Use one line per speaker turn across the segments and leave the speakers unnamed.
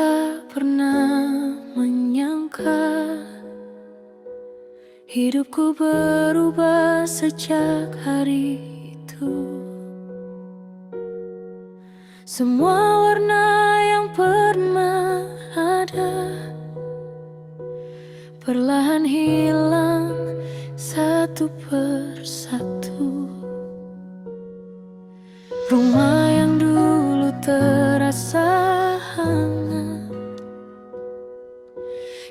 tak pernah menyangka hidupku berubah sejak hari itu. Semua warna yang pernah ada perlahan hilang satu persatu. Rumah yang dulu terasa hangat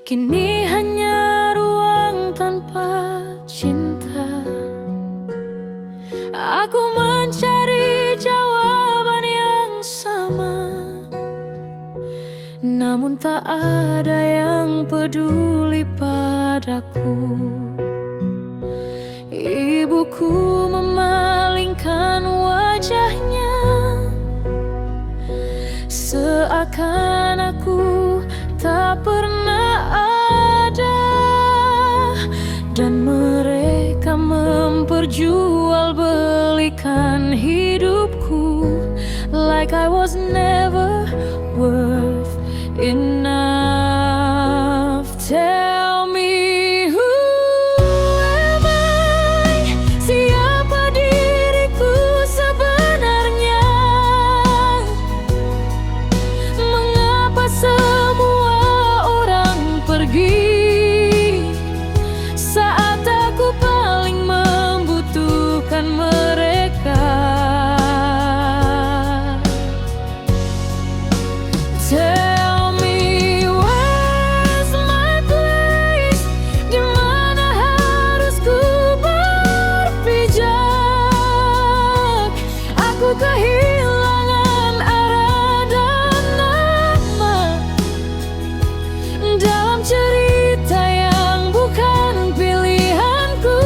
kini hanya ruang tanpa cinta. Aku mencari jawaban yang sama, namun tak ada yang peduli padaku. Ibuku memalingkan wajahnya, seakan aku tak pernah ada. Dan mereka memperjualbelikan hidupku like I was never worth enough. Tell me, who am I? Siapa diriku sebenarnya? Mengapa semua orang pergi saat aku paling membutuhkan mereka? Tell me, where's my place? Di mana harus ku berpijak? Aku kehilangan arah dan nama dalam cerita yang bukan pilihanku.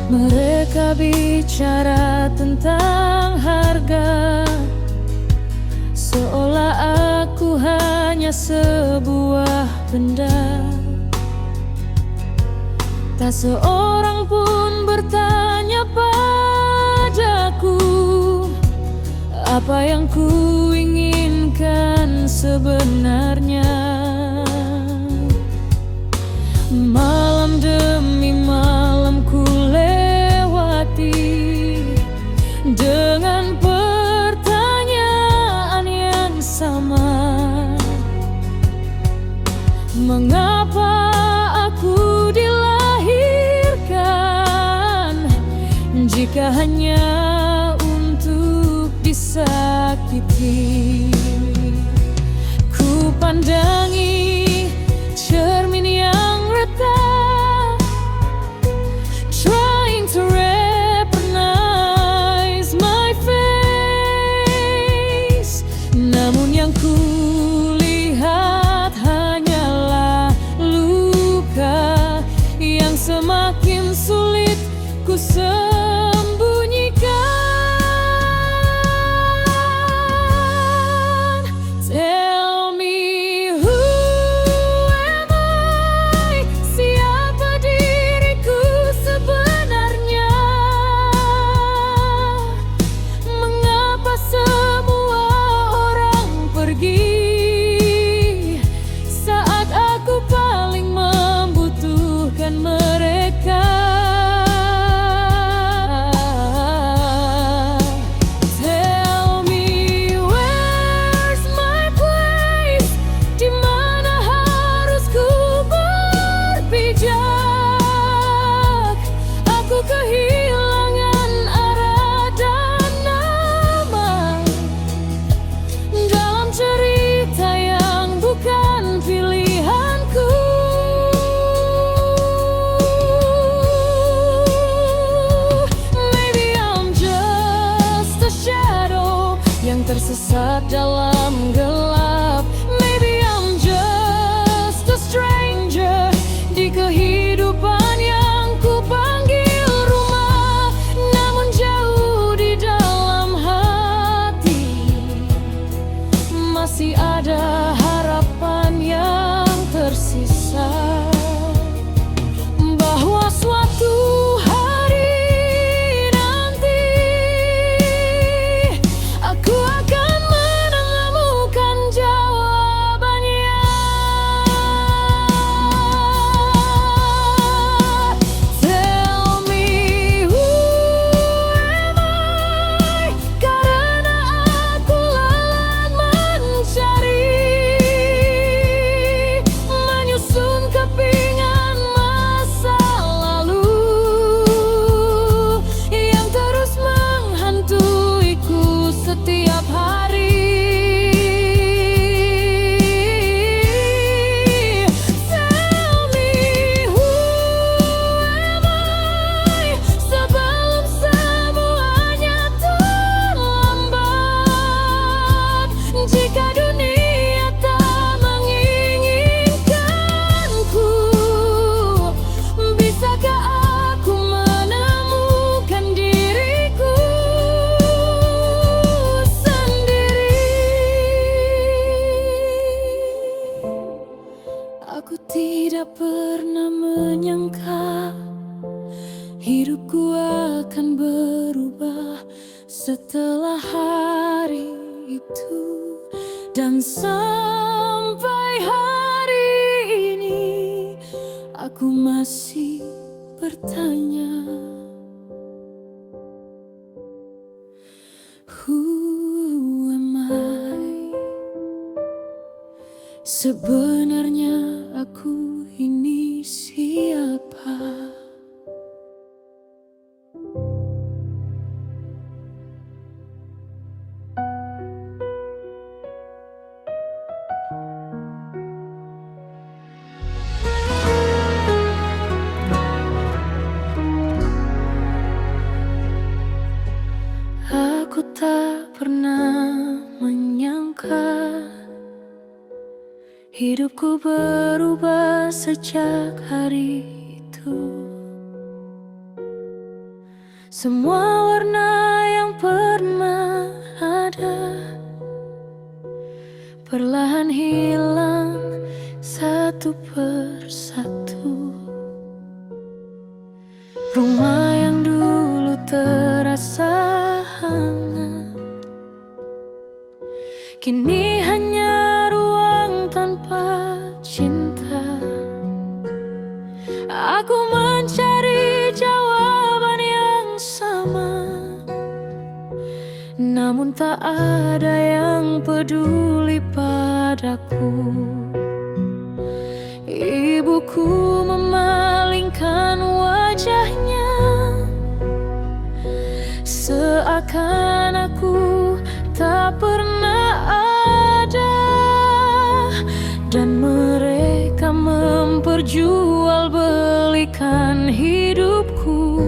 Mereka bicara tentang harga, seolah aku hanya sebuah benda. Tak seorang pun bertanya padaku apa yang ku inginkan sebenarnya. Malam demi malam ku lewati dengan pertanyaan yang sama. Mengapa aku dilahirkan jika hanya untuk disakiti? Ku pandangi cermin yang retak, trying to recognize my face. Namun yang ku lihat hanyalah luka yang semakin sulit ku sembunyikan. Tell me, who am I? Siapa diriku sebenarnya? Mengapa semua orang pergi saat aku paling membutuhkan mereka? Tell me, where's my place? Di mana harus ku berpijak? Aku kehilangan arah dan nama dalam cerita yang bukan pilihanku. Maybe I'm just a shadow yang tersesat dalam gelap. Maybe I'm just a stranger di kehidupan yang ku panggil rumah, namun jauh di dalam hati. Dan sampai hari ini aku masih bertanya, who am I? Sebenarnya aku ini siapa? Aku tak pernah menyangka hidupku berubah sejak hari itu. Semua warna yang pernah ada perlahan hilang satu persatu. Rumah yang dulu terasa hangat kini hanya ruang tanpa cinta. Aku mencari jawaban yang sama, namun tak ada yang peduli padaku. Ibuku memalingkan wajahnya, seakan aku tak pernah ada. Dan mereka memperjualbelikan hidupku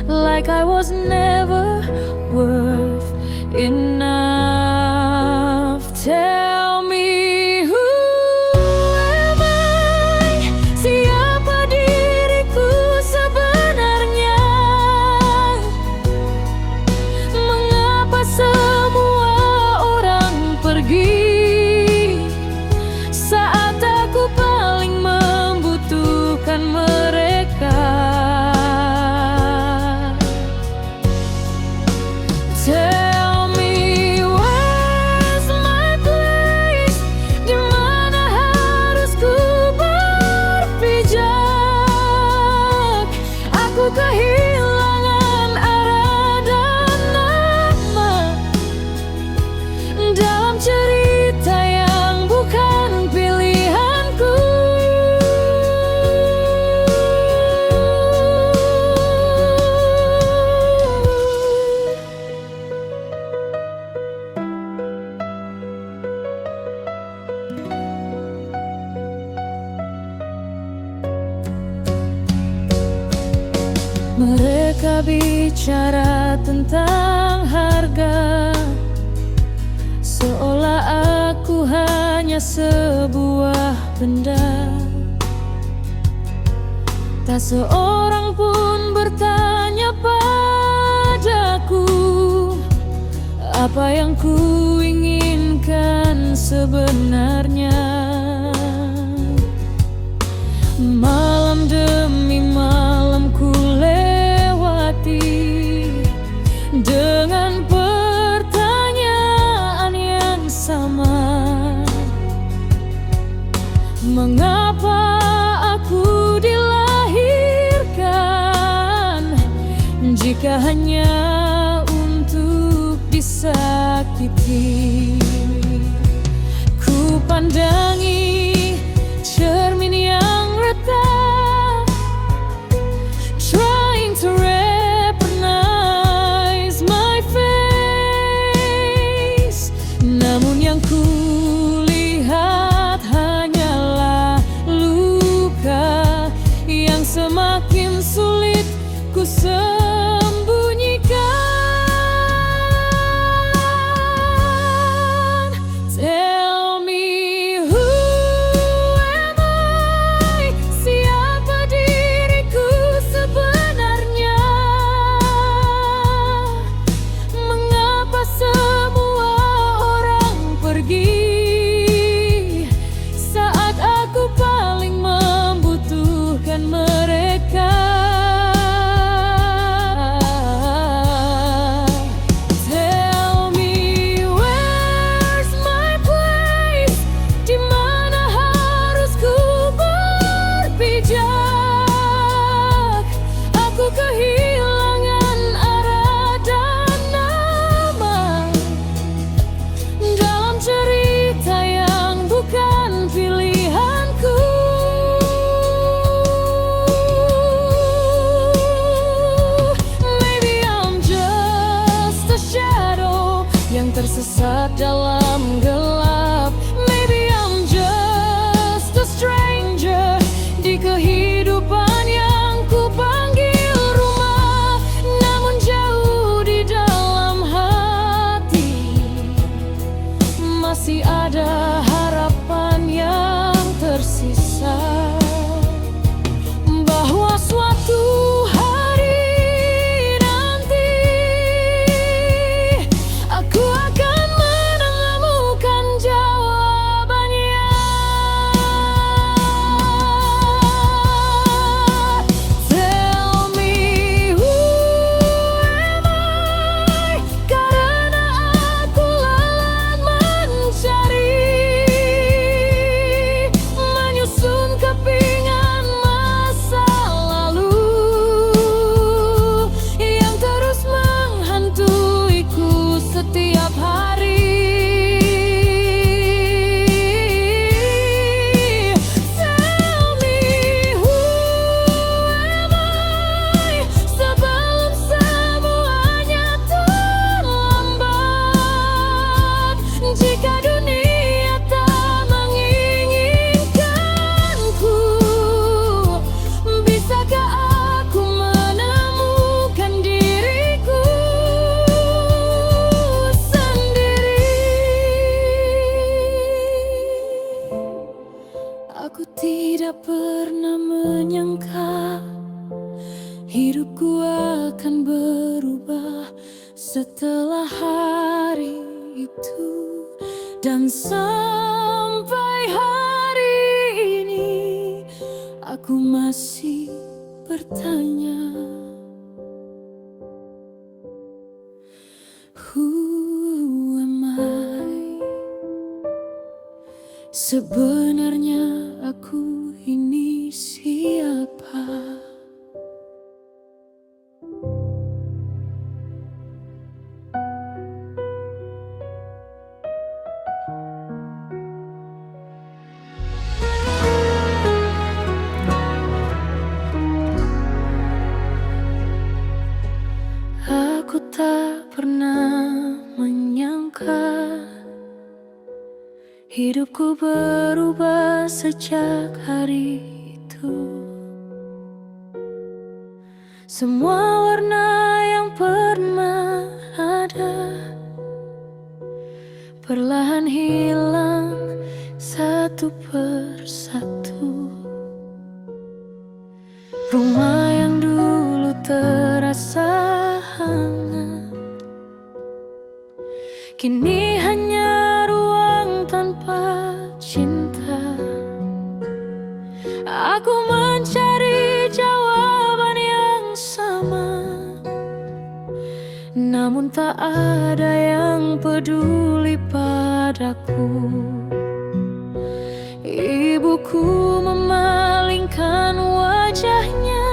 like I was never worth enough. Tell me, who am I? Siapa diriku sebenarnya? Mengapa semua orang pergi saat aku paling membutuhkan mereka? Tell me, where's my place? Di mana harus ku berpijak? Aku kehilangan arah dan nama dalam cerita yang bukan pilihanku. Mereka bicara tentang harga, seolah aku hanya sebuah benda. Tak seorang pun bertanya padaku apa yang ku inginkan sebenarnya. Malam demi malam ku lewati dengan pertanyaan yang sama. Mengapa aku dilahirkan jika hanya untuk disakiti? Ku pandangi cermin yang retak, trying to recognize my face. Namun yang ku lihat hanyalah luka yang semakin sulit ku sembunyikan. Tell me, who yang tersesat dalam gelap. Maybe I'm just a stranger di kehidupan yang ku panggil rumah, namun jauh di dalam hati masih ada harapan yang tersisa, bahwa suatu hari nanti aku akan menemukan jawabannya. Tell me who am I, karena aku lelah mencari, menyusun kepingan masa lalu yang terus menghantuiku setiap hari. Tell me who am I, sebelum semuanya terlambat. Jika dunia tak menginginkanku, bisakah aku menemukan diriku sendiri? Aku tidak pernah menyangka hidupku akan berubah setelah hari itu, dan sampai hari ini aku masih bertanya, who am I? Sebenarnya aku ini siapa? Aku tak pernah menyangka hidupku berubah sejak hari itu. Semua warna yang pernah ada perlahan hilang satu persatu. Rumah yang dulu terasa hangat kini hanya ruang tanpa cinta. Aku mencari jawaban yang sama, namun tak ada yang peduli padaku. Ibuku memalingkan wajahnya,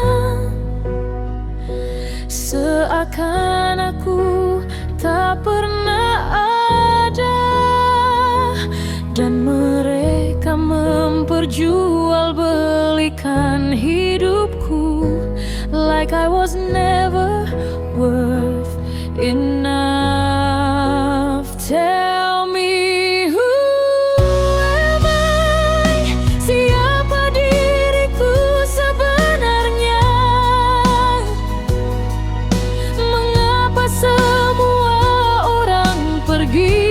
seakan aku tak pernah ada, dan mereka memperjualbelikan hidupku like I was never worth enough. Tell me who am I, siapa diriku sebenarnya? Mengapa semua orang pergi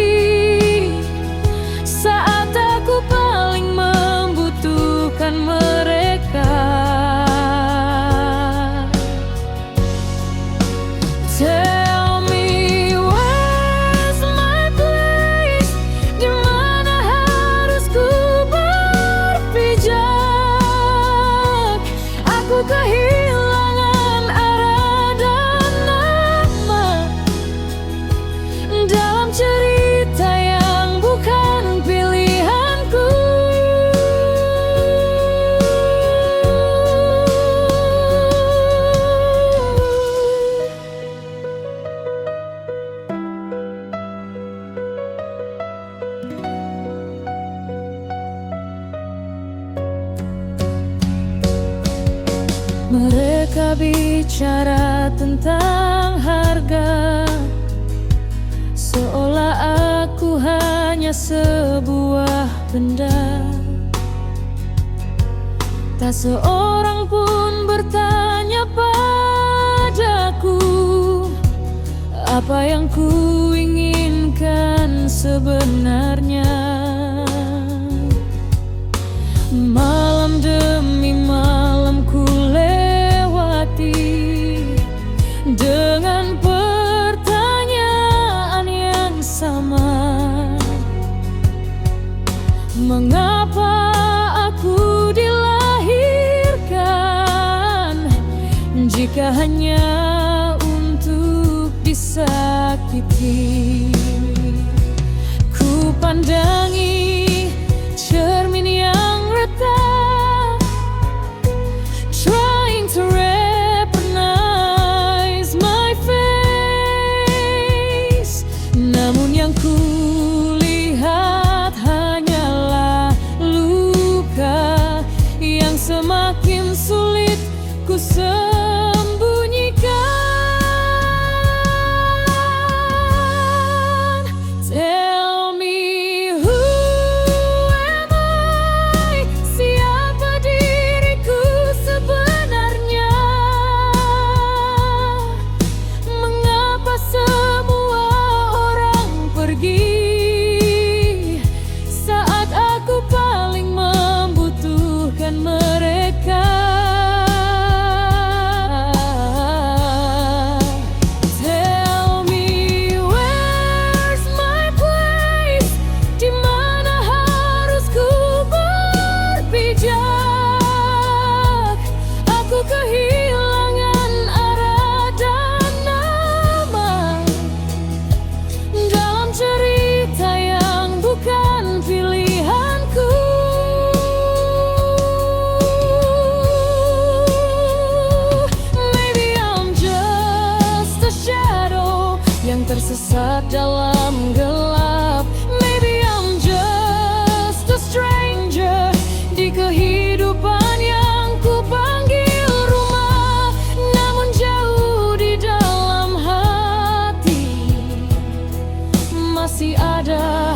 saat aku paling membutuhkan mereka? Tell me where's my place, di mana harus ku berpijak? Aku kehilangan arah dan nama dalam cerita yang bukan pilihanku. Mereka bicara tentang harga, seolah hanya sebuah benda. Tak seorang pun bertanya padaku apa yang ku inginkan sebenarnya. Malam demi malam ku lewati dengan pertanyaan yang sama. Mengapa aku dilahirkan jika hanya untuk disakiti? Ku pandangi cermin yang retak, trying to recognize my face. Namun yang ku lihat hanyalah luka yang semakin sulit ku sembunyikan. Tell me, who am I? Siapa diriku sebenarnya? Mengapa semua orang pergi saat aku paling membutuhkan mereka? Tell me, where's my place? Di mana harus ku berpijak? Aku kehilangan arah dan nama dalam cerita yang bukan pilihanku. Maybe I'm just a shadow yang tersesat dalam gelap. Maybe I'm just a stranger di kehidupan yang ku panggil rumah. Namun jauh di dalam hati masih ada